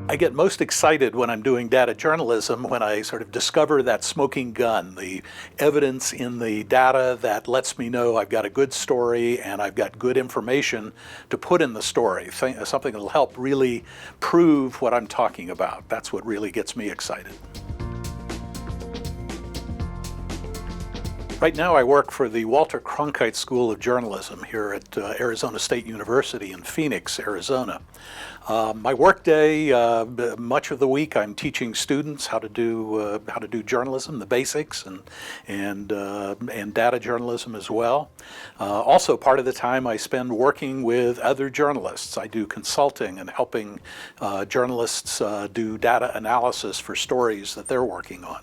I get most excited when I'm doing data journalism when I sort of discover that smoking gun, the evidence in the data that lets me know I've got a good story and I've got good information to put in the story, something that'll help really prove what I'm talking about. That's what really gets me excited. Right now I work for the Walter Cronkite School of Journalism here at Arizona State University in Phoenix, Arizona. My workday, much of the week, I'm teaching students how to do journalism, the basics, and data journalism as well. Also, part of the time I spend working with other journalists. I do consulting and helping journalists do data analysis for stories that they're working on.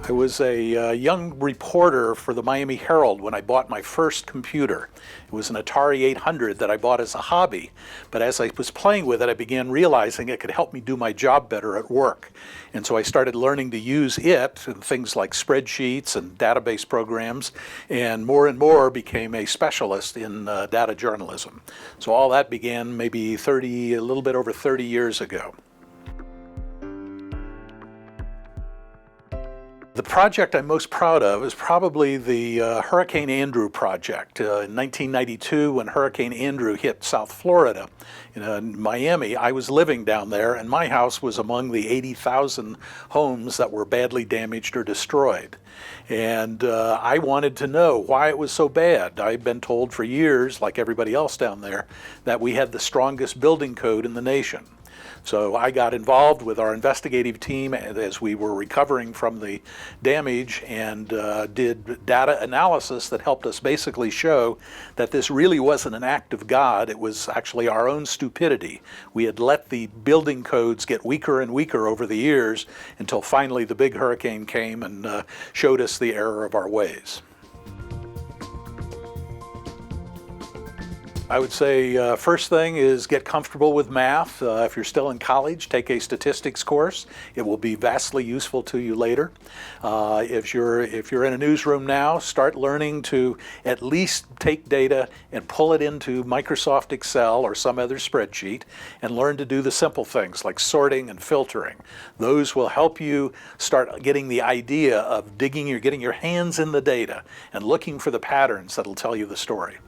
I was a young reporter for the Miami Herald when I bought my first computer. It was an Atari 800 that I bought as a hobby, but as I was playing with it, I began realizing it could help me do my job better at work. And so I started learning to use it in things like spreadsheets and database programs, and more became a specialist in data journalism. So all that began maybe a little bit over 30 years ago. The project I'm most proud of is probably the Hurricane Andrew project. In 1992, when Hurricane Andrew hit South Florida, in Miami, I was living down there, and my house was among the 80,000 homes that were badly damaged or destroyed. And I wanted to know why it was so bad. I'd been told for years, like everybody else down there, that we had the strongest building code in the nation. So I got involved with our investigative team as we were recovering from the damage and did data analysis that helped us basically show that this really wasn't an act of God. It was actually our own stupidity. We had let the building codes get weaker and weaker over the years until finally the big hurricane came and showed us the error of our ways. I would say first thing is get comfortable with math. If you're still in college, take a statistics course. It will be vastly useful to you later. If you're in a newsroom now, start learning to at least take data and pull it into Microsoft Excel or some other spreadsheet and learn to do the simple things like sorting and filtering. Those will help you start getting the idea of getting your hands in the data and looking for the patterns that'll tell you the story.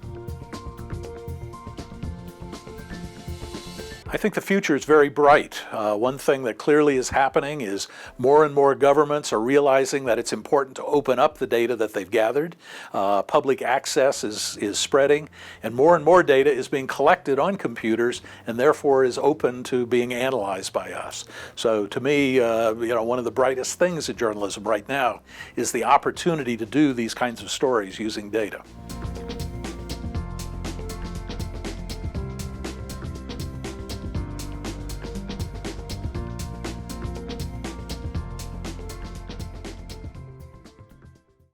I think the future is very bright. One thing that clearly is happening is more and more governments are realizing that it's important to open up the data that they've gathered. Public access is spreading, and more data is being collected on computers and therefore is open to being analyzed by us. So to me, one of the brightest things in journalism right now is the opportunity to do these kinds of stories using data.